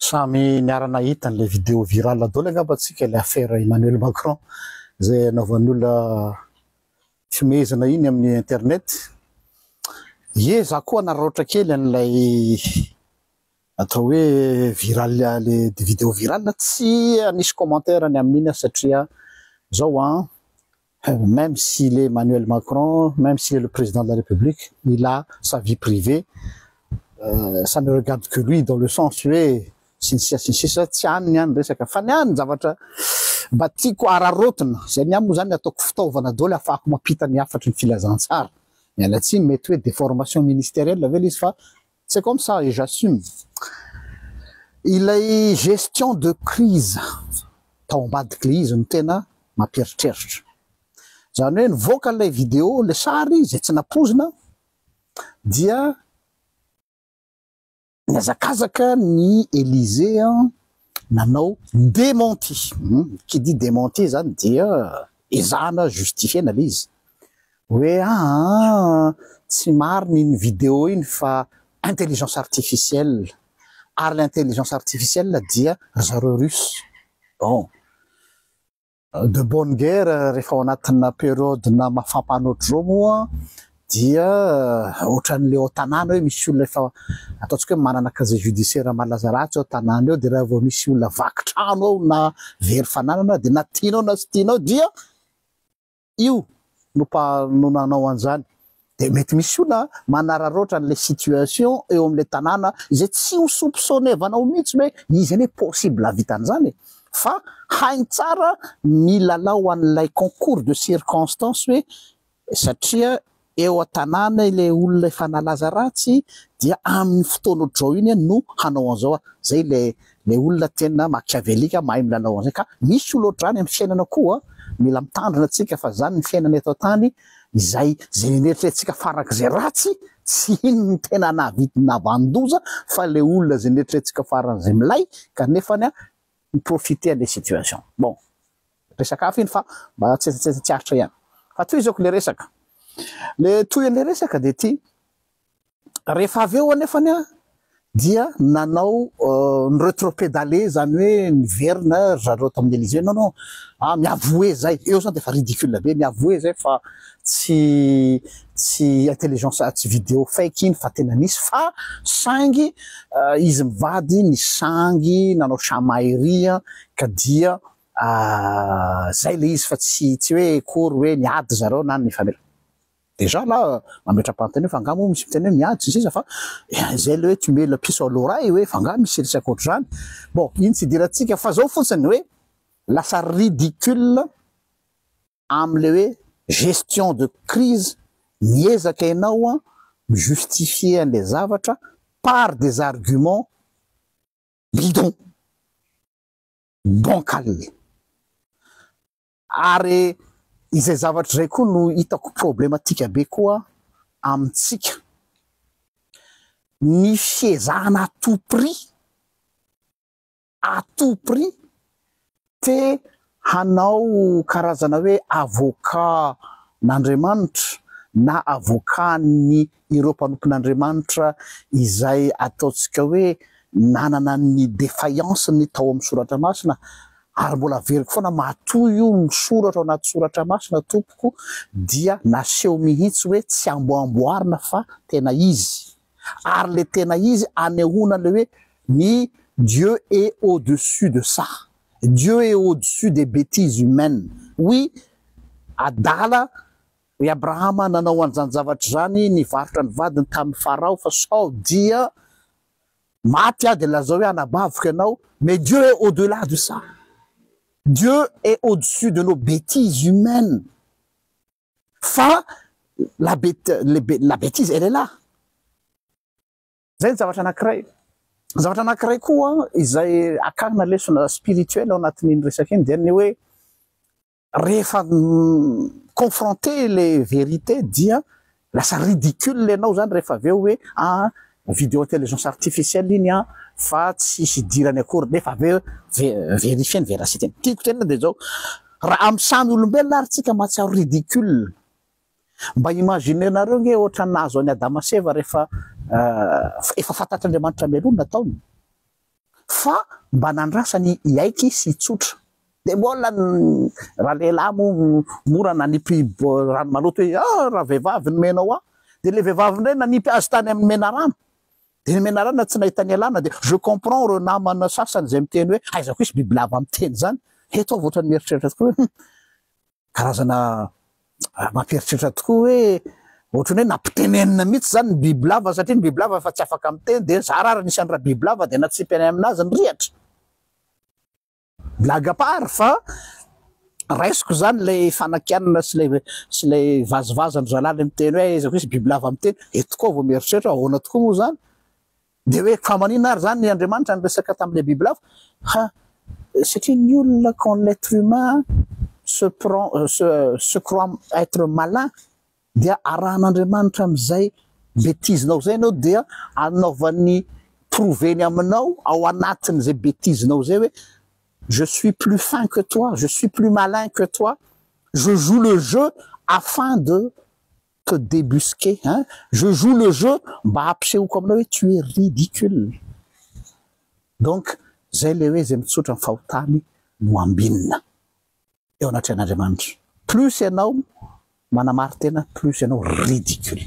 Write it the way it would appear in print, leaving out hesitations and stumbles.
Samy niarana hita le vidéo viral daholo angamba antsika le affaire Emmanuel Macron zay anaovan'olona fimezana iny amin'ny internet. Ye za koa nararaotra kely an'ilay atao hoe viral le vidéo viral tsy anisy commentaire ny amin'iny satria zao même si le Emmanuel Macron, même si le président de la République, il a sa vie privée, ça ne regarde que lui dans le sens où sinsisa tiany niany resaka fa niany zavatra mba tiako ararotina zay niamy zany ataoko fitaovana daholo afahako mampita ny afatry ny filazantsara miala tsiny mety hoe déformation ministérielle ve izy fa c'est comme ça et j'assume. Ilay gestion de crise tao ambadiky le izy no tena mampieritreritra zany hoe nivoaka ilay vidéo le sary zay tsy napozina dia niazakazaka ny Élysée nanao démenti. Qui dit démenti zany dia ezahana justifiena le izy hoe tsy mariny ny vidéo iny fa intelligence artificielle ary l'intelligence artificielle dia zareo russe. Bon, de bonne guerre rehefa ao anatina période na mafampanoatra zao moa dia ohatran'le ao tanàna hoe misy olona efa ataontsika hoe manana casier judiciaire malaza ratsy ao tanàna eo dia raha vao misy olona vaky trano ao na very fananana dia na tianao na tsy tianao dia io no nanao an'izany dia mety misy olona manararoatra an'le situation eo amin'le tanàna izay tsy ho soupçonnevanao mihitsy hoe izy anie possible havita an'izany fa hainy tsara ny lalao an'ilay concours de circonstance hoe satria eo an-tanàna ile olona efa nalaza ratsy dia amin'ny fotoana ohatr'izao iny no hanao an'izao zay le olona tena machiavélika mahay milalao an'izay ka misy olo ohatr'izany amin'ny fiainana koa mila mitandrina antsika fa zany ny fiainana eto an-tany izay zay neritreretintsika farak'izay ratsy tsy ino ny tena navandoza fa le olona zay neritreretintsika faran'izay milay kanefany miprofiter an'le situation. Bon, resaka hafa iny fa mba tsiaritra ihany fa toy izako le resaka le toy an'le resaka dia ty rehefa avy eo anefany dia nanao ny retropédalé zany hoe niverina zareo tamin'ny Élysée non miavoue zay eo zany dia fa ridicule be miavoue zay fa tsy intelligence tsy vidéo fake iny fa tena nisy fa sangy izy mivady ny sangy nanao chamaillerie ka dia zay le izy fa tsy hoe kory hoe niady zareo na ny famille déjà là mametram-panteny fa angamba misy miteny hoe miady sisa fa zay le hoe tu mets le pied sur l'oreille hoe fa angamba misy resaka ohatr'izany. Bon, iny tsy dirantsika fa zao fotsiny hoe lasa ridicule am'le hoe gestion de crise miezaka ianao justifier an'le zavatra par des arguments bidons bancal ary izay zavatra zay koa no hitako problématika be koa amintsika ny fiezahana à tout prix te hanao karazana hoe avocat n'Andriamanitra na avocat ny ireo mpanompon'Andriamanitra izay ataontsika hoe nanana ny défaillance ny tao amin'ny soratra masina ary mbola veriko foana matoy io misoratra ao anaty soratra masina tompoko dia naseho mihitsy hoe tsy amboamboarina fa tena izy ary le tena izy anehoana le hoe ny Dieu est au-dessus de ça, Dieu est au-dessus des bêtises humaines. Oui, adala hoe Abrahama nanao an'izany zavatra zany nivarotra ny vadiny tamin'ny Farao fa sao dia maty dia lazao hoe anabavika ianao mais Dieu est au-delà de ça. Dieu est au-dessus de nos bêtises humaines. Fa la bêtise elle est là. Zay ny zavatra anankiray. Zavatra anankiray koa izay akagna lesona spirituel ao anatin'iny resaka iny dia ny hoe rehefa confronter les vérités dia lasa ridicule ianao zany rehefa avy eo hoe vidéo intelligence artificielle iny fa tsisy dirany akory nefa avy eo vérifier ny véracité. Tiako tena dia zao raha amin'ny samy olombelona ary tsika mahatsiaro ridicule. Mba imaginenareo nge ohatra nazo any Adama sy Eva rehefa efa fantatr'Andriamanitra melony nataony fa mba nandrasany iaiky sy tsotra de mbola raha lehilahy mo mora nanipy rano maloto hoe raha vehivavy nomenao a de le vehivavy ndray nanipy azy tany amin'ny mena rano de ny mena rano tsy nahitany alana de je comprends reo namana sasany zay miteny hoe aizako isy bibilava miteny zany eto voatra ny mieritreritra tokoa hoe karazana mampieritreritra tokoa hoe ohatrany hoe nampitenenina mihitsy zany ny bibilava satria ny bibilava fa tsy afaka miteny de zarara nisan'ny raha bibilava de natsipy any aminazy ny rihatra blague à part fa raisiko zany le fanakianana sy le vazivazany zalaly miteny hoe aizako isy bibilava miteny eto koa vao mieritreritra ahoana tokoa moa zany de hoe fa manina ary zany ny Andriamanitra niresaka tamin'le bibilava satria ny olona quand l'être humain se croit être malin dia arahan'Andriamanitra am'izay betizinao zay anao dia anaovany proveny aminao ao anatin'izay betizinao zay hoe je suis plus fin que toi, je suis plus malin que toi, je joue le jeu afin de te débusquer, hein? Je joue le jeu mba ampisehoako aminao hoe tu es ridicule. Donc zay le hoe zay mitsotra ny fahotany no ambinina eo anatrehan'Andriamanitra. Plus ianao manamary tena, plus ianao ridicule.